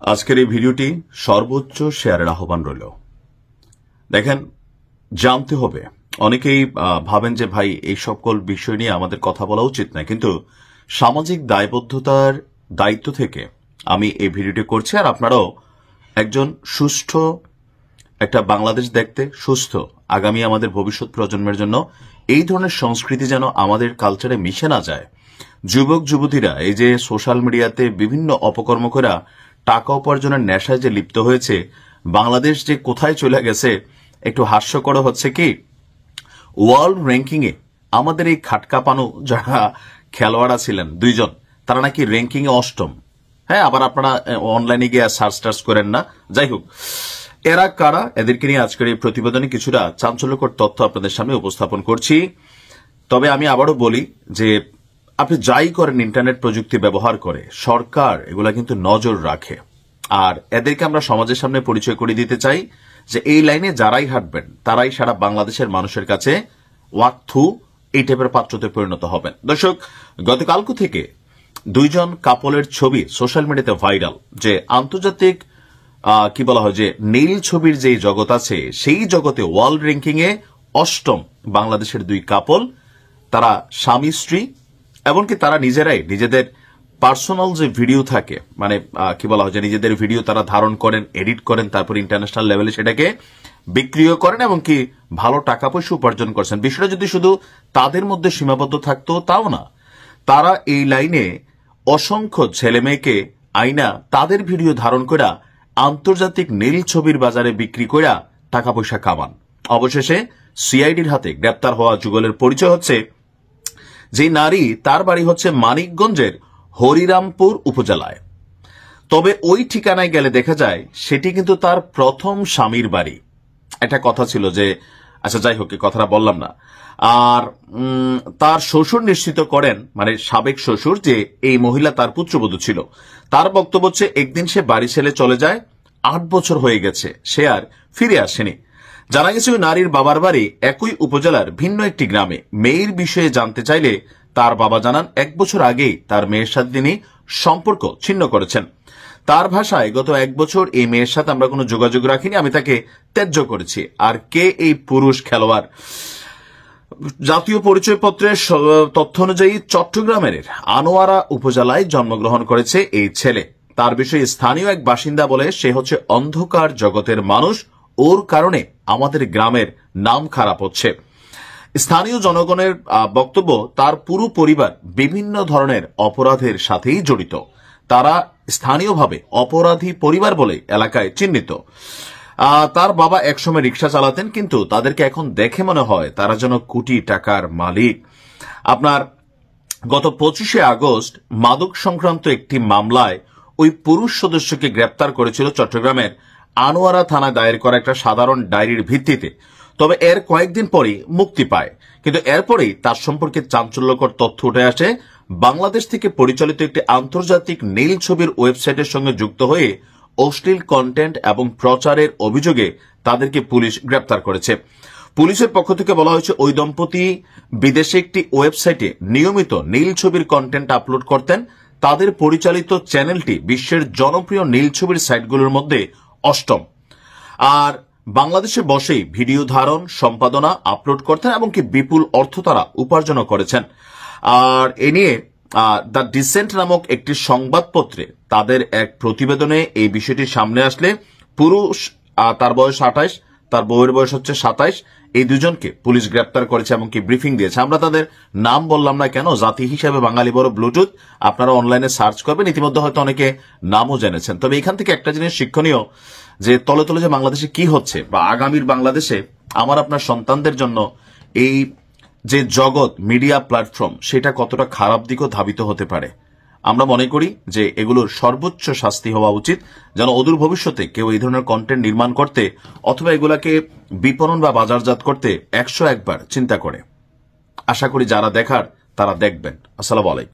আজকের এই ভিডিওটি সর্বোচ্চ শেয়ারের আহ্বান রইল। দেখেন, জানতে হবে, অনেকেই ভাবেন যে ভাই এই সকল বিষয় নিয়ে আমাদের কথা বলা উচিত না, কিন্তু সামাজিক দায়বদ্ধতার দায়িত্ব থেকে আমি এই ভিডিওটি করছি। আর আপনারাও একজন সুষ্ঠু একটা বাংলাদেশ দেখতে, সুস্থ আগামী আমাদের ভবিষ্যৎ প্রজন্মের জন্য এই ধরনের সংস্কৃতি যেন আমাদের কালচারে মিশে না যায়। যুবক যুবতীরা এই যে সোশ্যাল মিডিয়াতে বিভিন্ন অপকর্ম করে টাকা উপার্জনের নেশায় যে লিপ্ত হয়েছে, বাংলাদেশ যে কোথায় চলে গেছে, একটু হাস্যকর হচ্ছে কি, ওয়ার্ল্ড র্যাঙ্কিং এ আমাদের এই খাটকাপানো যারা খেলোয়াড়রা ছিলেন দুইজন, তারা নাকি র্যাঙ্কিং এ অষ্টম। হ্যাঁ, আবার আপনারা অনলাইনে গিয়ে সার্চ টার্চ করেন না। যাই হোক, এরা কারা, এদেরকে নিয়ে আজকের এই প্রতিবেদনে কিছুটা চাঞ্চল্যকর তথ্য আপনাদের সামনে উপস্থাপন করছি। তবে আমি আবারও বলি যে আপনি যাই করেন, ইন্টারনেট প্রযুক্তি ব্যবহার করে সরকার এগুলা কিন্তু নজর রাখে। আর এদেরকে আমরা সমাজের সামনে পরিচয় করে দিতে চাই যে এই লাইনে যারাই হাঁটবেন তারাই সারা বাংলাদেশের মানুষের কাছে ওয়াক্থু এই টাইপের পাত্রতে পরিণত হবেন। দর্শক, গতকালকে থেকে দুইজন কাপলের ছবি সোশ্যাল মিডিয়াতে ভাইরাল, যে আন্তর্জাতিক কি বলা হয় যে নীল ছবির যে জগৎ আছে, সেই জগতে ওয়ার্ল্ড র্যাঙ্কিং এ অষ্টম বাংলাদেশের দুই কাপল। তারা স্বামী স্ত্রী, এমনকি তারা নিজেরাই নিজেদের পার্সোনাল যে ভিডিও থাকে, মানে কি বলা হয় যে নিজেদের ভিডিও তারা ধারণ করেন, এডিট করেন, তারপর ইন্টারন্যাশনাল লেভেলে সেটাকে বিক্রিও করেন, এমনকি ভালো টাকা পয়সা উপার্জন করছেন। বিষয়টা যদি শুধু তাদের মধ্যে সীমাবদ্ধ থাকতো তাও না, তারা এই লাইনে অসংখ্য ছেলে মেয়েকে আইনা তাদের ভিডিও ধারণ করে আন্তর্জাতিক নীল ছবির বাজারে বিক্রি করে টাকা পয়সা কামান। অবশেষে সিআইডির হাতে গ্রেপ্তার হওয়া যুগলের পরিচয় হচ্ছে যে নারী, তার বাড়ি হচ্ছে মানিকগঞ্জের হরিরামপুর উপজেলায়। তবে ওই ঠিকানায় গেলে দেখা যায় সেটি কিন্তু তার প্রথম স্বামীর বাড়ি। একটা কথা ছিল যে, আচ্ছা যাই হোক, কথাটা বললাম না। আর তার শ্বশুর নিশ্চিত করেন, মানে সাবেক শ্বশুর, যে এই মহিলা তার পুত্রবধূ ছিল। তার বক্তব্য হচ্ছে একদিন সে বাড়ি ছেড়ে চলে যায়, 8 বছর হয়ে গেছে, সে আর ফিরে আসেনি। জানা গেছে ওই নারীর বাবার বাড়ি একই উপজেলার ভিন্ন একটি গ্রামে। মেয়ের বিষয়ে জানতে চাইলে তার বাবা জানান 1 বছর আগেই তার মেয়ের সাথে তিনি সম্পর্ক ছিন্ন করেছেন। তার ভাষায়, গত 1 বছর এই মেয়ের সাথে আমরা কোনো যোগাযোগ রাখিনি, আমি তাকে ত্যায্য করেছি। আর কে এই পুরুষ খেলোয়াড়? জাতীয় পরিচয়পত্রের তথ্য অনুযায়ী চট্টগ্রামের আনোয়ারা উপজেলায় জন্মগ্রহণ করেছে এই ছেলে। তার বিষয়ে স্থানীয় এক বাসিন্দা বলে, সে হচ্ছে অন্ধকার জগতের মানুষ, ওর কারণে আমাদের গ্রামের নাম খারাপ হচ্ছে। স্থানীয় জনগণের বক্তব্য, তার পুরো পরিবার বিভিন্ন ধরনের অপরাধের সাথেই জড়িত। তারা স্থানীয়ভাবে অপরাধী পরিবার বলে এলাকায় চিহ্নিত। তার বাবা একসময় রিক্সা চালাতেন, কিন্তু তাদেরকে এখন দেখে মনে হয় তারা যেন কোটি টাকার মালিক। আপনার গত 25শে আগস্ট মাদক সংক্রান্ত একটি মামলায় ওই পুরুষ সদস্যকে গ্রেপ্তার করেছিল চট্টগ্রামের আনোয়ারা থানায় দায়ের করা একটা সাধারণ ডায়েরির ভিত্তিতে। তবে এর কয়েকদিন পরেই মুক্তি পায়, কিন্তু এরপরেই তার সম্পর্কে চাঞ্চল্যকর তথ্য উঠে আসে। বাংলাদেশ থেকে পরিচালিত একটি আন্তর্জাতিক নীল ছবির ওয়েবসাইটের সঙ্গে যুক্ত হয়ে অশ্লীল কন্টেন্ট এবং প্রচারের অভিযোগে তাদেরকে পুলিশ গ্রেপ্তার করেছে। পুলিশের পক্ষ থেকে বলা হয়েছে, ওই দম্পতি বিদেশে একটি ওয়েবসাইটে নিয়মিত নীল ছবির কন্টেন্ট আপলোড করতেন। তাদের পরিচালিত চ্যানেলটি বিশ্বের জনপ্রিয় নীল ছবির সাইটগুলোর মধ্যে অষ্টম। আর বাংলাদেশে বসেই ভিডিও ধারণ, সম্পাদনা, আপলোড করতেন, এমনকি বিপুল অর্থ তারা উপার্জনও করেছেন। আর এ নিয়ে দ্য ডিসেন্ট নামক একটি সংবাদপত্রে তাদের এক প্রতিবেদনে এই বিষয়টি সামনে আসলে, পুরুষ, তার বয়স 28, তার বউয়ের বয়স হচ্ছে 27, এই দুজনকে পুলিশ গ্রেপ্তার করেছে, এমনকি ব্রিফিং দিয়েছে। আমরা তাদের নাম বললাম না কেন, জাতি হিসাবে বাঙালি বড় ব্লুটুথ, আপনারা অনলাইনে সার্চ করবেন, ইতিমধ্যে হয়তো অনেকে নামও জেনেছেন। তবে এখান থেকে একটা জিনিস শিক্ষণীয়, যে তলে তলে যে বাংলাদেশে কি হচ্ছে, বা আগামীর বাংলাদেশে আমার আপনার সন্তানদের জন্য এই যে জগৎ মিডিয়া প্ল্যাটফর্ম, সেটা কতটা খারাপ দিকেও ধাবিত হতে পারে। আমরা মনে করি যে এগুলোর সর্বোচ্চ শাস্তি হওয়া উচিত, যেন অদূর ভবিষ্যতে কেউ এই ধরনের কন্টেন্ট নির্মাণ করতে অথবা এগুলাকে বিপণন বা বাজারজাত করতে 101 বার চিন্তা করে। আশা করি যারা দেখার তারা দেখবেন। আসসালামু আলাইকুম।